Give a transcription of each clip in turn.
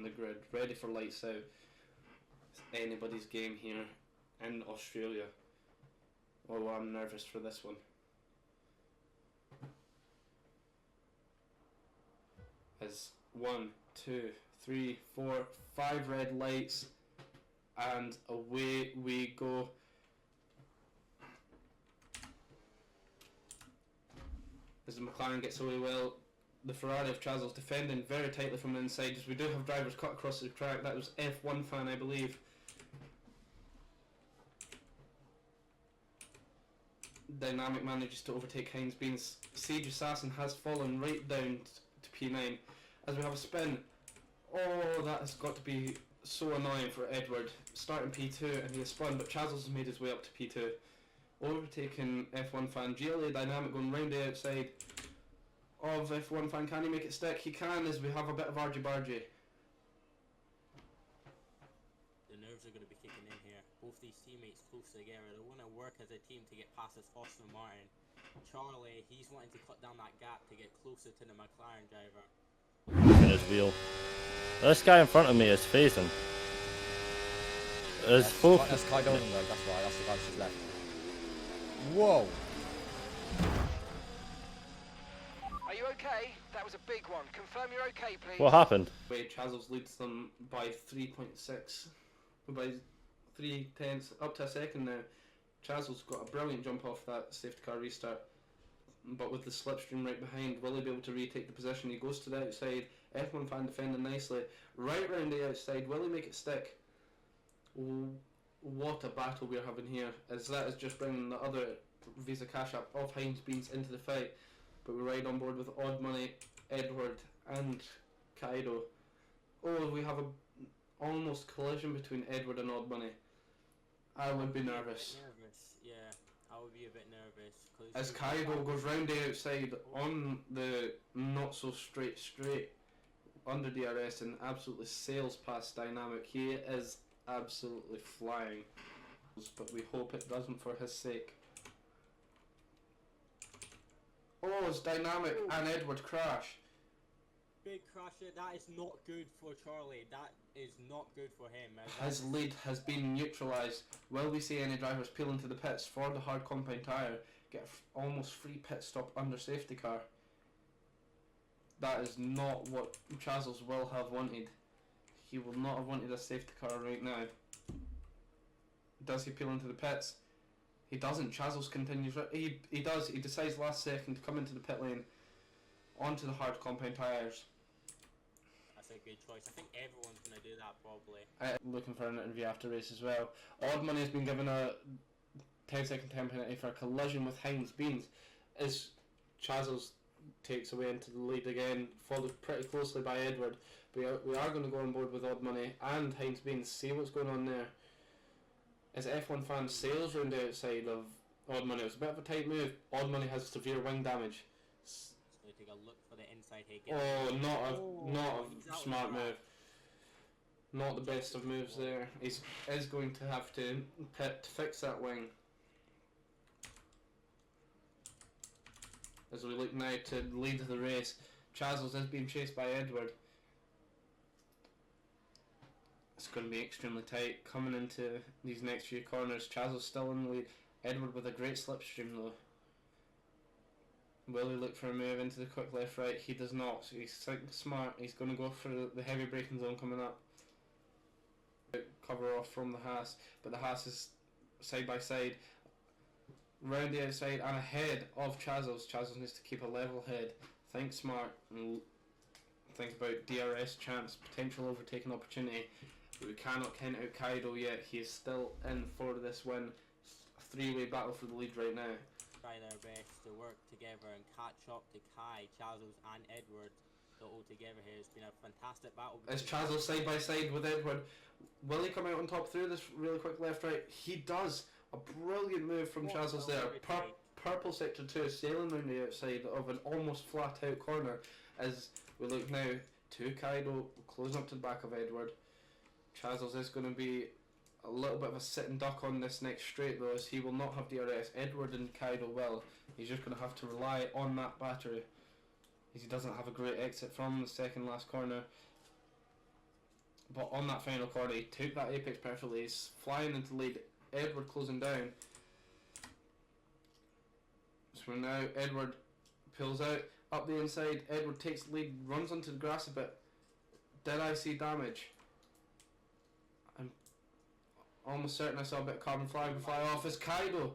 the grid, ready for lights out. It's anybody's game here in Australia. Oh, I'm nervous for this one. As 1, 2, 3, 4, 5 red lights, and away we go. As the McLaren gets away well, the Ferrari of Chazels defending very tightly from the inside, as we do have drivers cut across the track. That was F1 fan, I believe. Dynamic manages to overtake Heinz Beans. Sage Assassin has fallen right down to P9 as we have a spin. Oh, that has got to be so annoying for Edward. Starting P2 and he has spun, but Chazels has made his way up to P2. Overtaking F1 fan. GLA Dynamic going round the outside of F1 fan. Can he make it stick? He can, as we have a bit of argy-bargy. The nerves are going to be kicking in here. Both these teammates close together. They want to work as a team to get past this Aston Martin. Charlie, he's wanting to cut down that gap to get closer to the McLaren driver. In his wheel. This guy in front of me is phasing. There's four. That's Kai Golden though, that's right, that's the guy to his left. Whoa! Are you okay? That was a big one. Confirm you're okay, please. What happened? Chazels leads them by 3.6. By 3/10 up to a second now. Chazels got a brilliant jump off that safety car restart, but with the slipstream right behind, will he be able to retake the position? He goes to the outside. F1 fan defending nicely. Right round the outside. Will he make it stick? Oh, what a battle we're having here, as that is just bringing the other Visa Cash App of Heinz Beans into the fight. But we ride on board with Odd Money, Edward and Kaido. Oh, we have a almost collision between Edward and Odd Money. I would be nervous. Yeah, I would be a bit nervous. As Kaido goes round the outside on the not so straight under DRS and absolutely sails past Dynamic. He is absolutely flying, but we hope it doesn't for his sake. Oh, it's Dynamic and Edward crash. Big crash there. That is not good for Charlie. That is not good for him. His lead has been neutralised. Will we see any drivers peel into the pits for the hard compound tyre? Get almost free pit stop under safety car. That is not what Chazels will have wanted. He will not have wanted a safety car right now. Does he peel into the pits? He doesn't. Chazels continues. He does. He decides last second to come into the pit lane onto the hard compound tyres. That's a good choice. I think everyone's going to do that probably. Looking for an interview after race as well. Odd Money has been given a 10-second time penalty for a collision with Heinz Beans, as Chazels takes away into the lead again, followed pretty closely by Edward. We are going to go on board with Odd Money and Heinz Beans, see what's going on there. As F1 fan sails round the outside of Odd Money, it was a bit of a tight move. Odd Money has severe wing damage. So take a look for the inside hit. Oh, not a smart move. Not the best of moves there. He is going to have to pit to fix that wing. As we look now to lead the race, Chazels is being chased by Edward. It's going to be extremely tight coming into these next few corners. Chazels still in the lead. Edward with a great slipstream though. Will he look for a move into the quick left right? He does not. So he's smart. He's going to go for the heavy braking zone coming up. Cover off from the Haas, but the Haas is side by side. Round the outside and ahead of Chazels. Chazels needs to keep a level head. Think smart and think about DRS chance, potential overtaking opportunity. But we cannot count out Kaido yet. He is still in for this win. A three-way battle for the lead right now. Try their best to work together and catch up to Kai, Chazels and Edward. All together here. It's been a fantastic battle. As Chazels side by side with Edward, will he come out on top through this really quick left right? He does. A brilliant move from Chazels there. Purple sector 2 sailing around the outside of an almost flat out corner. As we look now to Kaido closing up to the back of Edward. Chazels is going to be a little bit of a sit and duck on this next straight though, as he will not have DRS. Edward and Kaido will. He's just going to have to rely on that battery. He doesn't have a great exit from the second last corner. But on that final corner, he took that apex perfectly. He's flying into lead. Edward closing down. So now Edward pulls out up the inside. Edward takes the lead, runs onto the grass a bit. Did I see damage? I'm almost certain I saw a bit of carbon fly off. It's Kaido.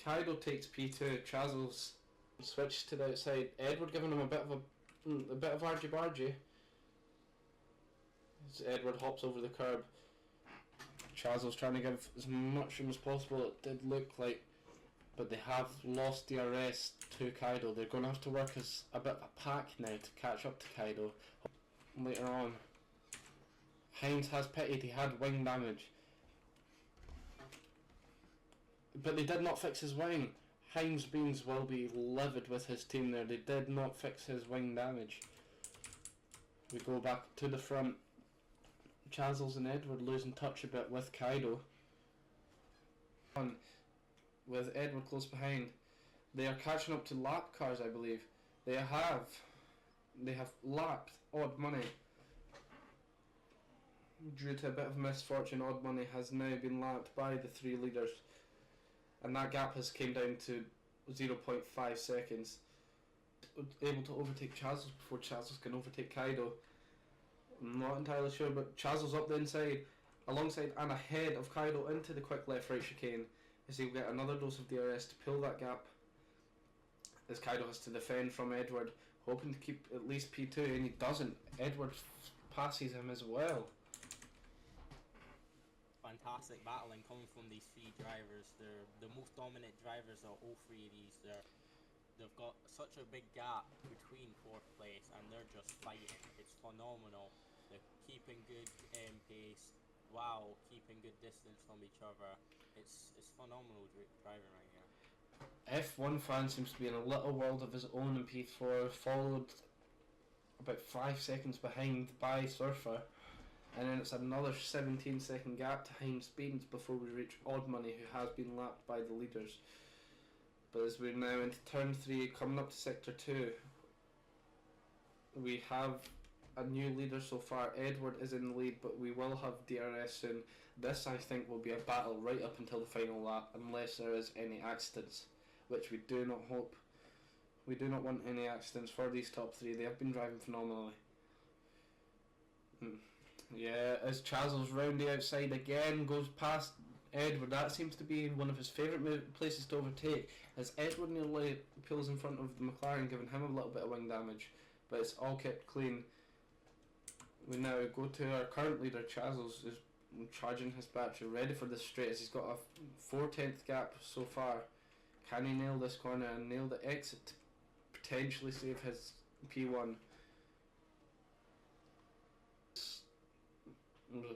Kaido takes P2. Chazels switches to the outside. Edward giving him a bit of argy-bargy. As Edward hops over the curb. Chazels trying to give as much room as possible. It did look like, but they have lost DRS to Kaido. They're going to have to work as a bit of a pack now to catch up to Kaido later on. Hines has pitted. He had wing damage, but they did not fix his wing. Hines Beans will be livid with his team there. They did not fix his wing damage. We go back to the front. Chazels and Edward losing touch a bit with Kaido. With Edward close behind. They are catching up to lap cars, I believe. They have lapped Odd Money. Due to a bit of misfortune, Odd Money has now been lapped by the 3 leaders. And that gap has came down to 0.5 seconds. Able to overtake Chazels before Chazels can overtake Kaido. I'm not entirely sure, but Chazels up the inside, alongside and ahead of Kaido into the quick left-right chicane, as he'll get another dose of DRS to pull that gap. As Kaido has to defend from Edward, hoping to keep at least P2, and he doesn't. Edward passes him as well. Fantastic battling coming from these 3 drivers. They're the most dominant drivers of all 3 of these. They've got such a big gap between 4th place, and they're just fighting. It's phenomenal. They're keeping good pace while keeping good distance from each other. It's phenomenal driving right here. F1 fan seems to be in a little world of his own in P4, followed about 5 seconds behind by Surfer, and then it's another 17-second gap to Hines Beans before we reach Odd Money, who has been lapped by the leaders. But as we're now into turn 3, coming up to sector 2, we have a new leader so far. Edward is in the lead, but we will have DRS soon. This, I think, will be a battle right up until the final lap, unless there is any accidents, which we do not hope. We do not want any accidents for these top 3. They have been driving phenomenally. Yeah, as Chazels round the outside again, goes past Edward. That seems to be one of his favourite places to overtake, as Edward nearly pulls in front of the McLaren, giving him a little bit of wing damage, but it's all kept clean. We now go to our current leader. Chazels is charging his battery, ready for the straight, as he's got a 4/10 gap so far. Can he nail this corner and nail the exit to potentially save his P1?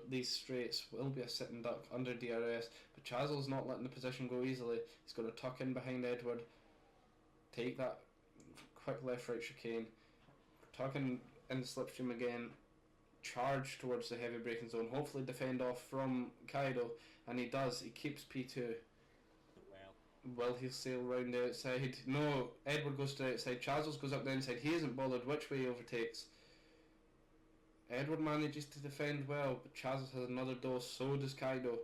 These straights will be a sitting duck under DRS, but Chazels not letting the position go easily. He's going to tuck in behind Edward, take that quick left-right chicane, tucking in the slipstream again, charge towards the heavy braking zone, hopefully defend off from Kaido, and he does. He keeps P2. Will he sail round the outside? No, Edward goes to the outside, Chazels goes up the inside. He isn't bothered which way he overtakes. Edward manages to defend well, but Chazels has another dose, so does Kaido.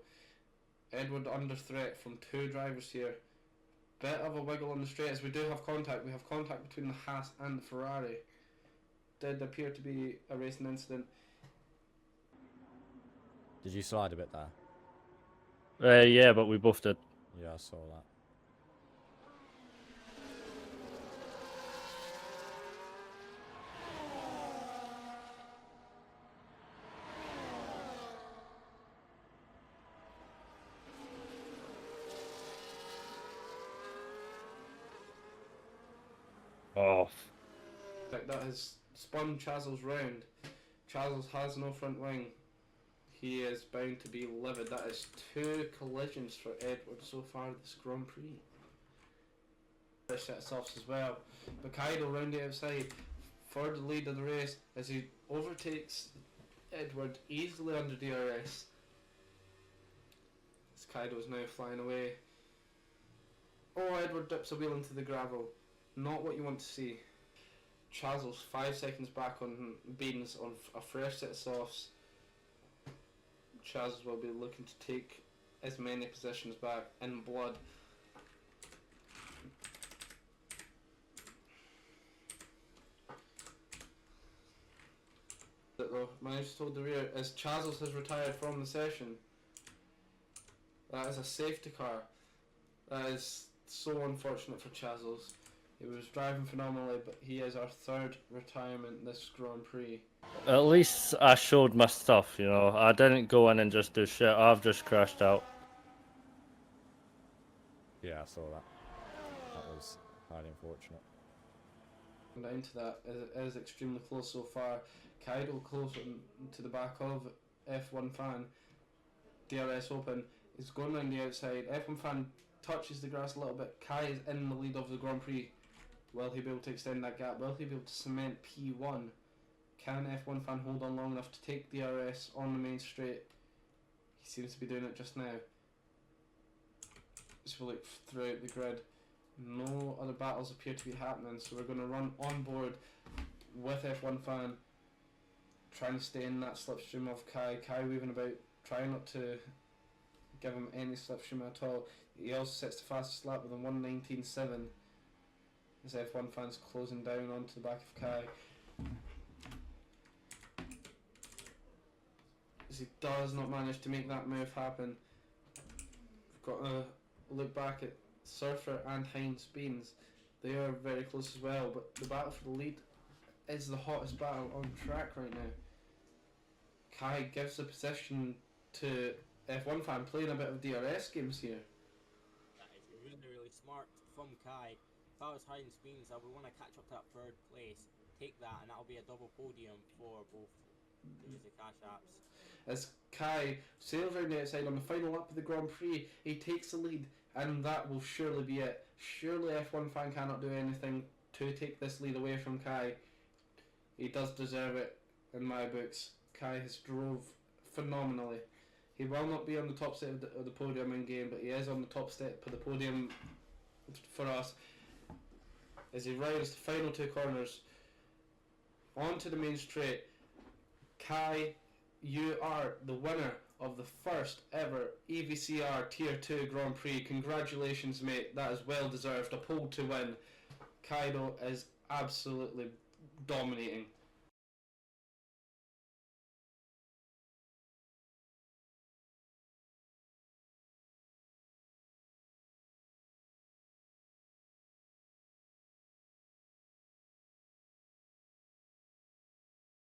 Edward under threat from 2 drivers here. Bit of a wiggle on the straight, as we do have contact. We have contact between the Haas and the Ferrari. Did appear to be a racing incident. Did you slide a bit there? Yeah, but we both did. Yeah, I saw that. Oh, That has spun Chazels round. Chazels has no front wing. He is bound to be livid. That is 2 collisions for Edward so far this Grand Prix. Fresh set of softs as well. But Kaido round the outside for the lead of the race as he overtakes Edward easily under DRS. As Kaido is now flying away. Oh, Edward dips a wheel into the gravel. Not what you want to see. Chazels 5 seconds back on Beans on a fresh set of softs. Chaz will be looking to take as many positions back in blood. Though, managed to hold the rear as Chazels has retired from the session. That is a safety car. That is so unfortunate for Chazels. He was driving phenomenally, but he is our third retirement this Grand Prix. At least I showed my stuff, you know. I didn't go in and just do shit. I've just crashed out. Yeah, I saw that. That was highly unfortunate. Down to that, it is extremely close so far. Kaido close to the back of F1 fan. DRS open. He's going round the outside. F1 fan touches the grass a little bit. Kai is in the lead of the Grand Prix. Will he be able to extend that gap? Will he be able to cement P1? Can F1 fan hold on long enough to take DRS on the main straight? He seems to be doing it just now. As we look throughout the grid, no other battles appear to be happening, so we're going to run on board with F1 fan, trying to stay in that slipstream of Kai. Kai weaving about, trying not to give him any slipstream at all. He also sets the fastest lap with a 1:19.7 as F1 fans closing down onto the back of Kai. As he does not manage to make that move happen. We've got to look back at Surfer and Heinz Beans. They are very close as well, but the battle for the lead is the hottest battle on track right now. Kai gives the position to F1 fan, playing a bit of DRS games here. That is really smart from Kai. If I was hiding Beans, I would want to catch up to that third place, take that, and that'll be a double podium for both the cash apps. As Kai sails around the outside on the final lap of the Grand Prix, he takes the lead, and that will surely be it. Surely F1 fan cannot do anything to take this lead away from Kai. He does deserve it in my books. Kai has drove phenomenally. He will not be on the top step of the podium in game, but he is on the top step of the podium for us. As he rides the final two corners onto the main straight. Kai, you are the winner of the first ever EVCR Tier 2 Grand Prix. Congratulations, mate. That is well deserved. A pole to win. Kaido is absolutely dominating.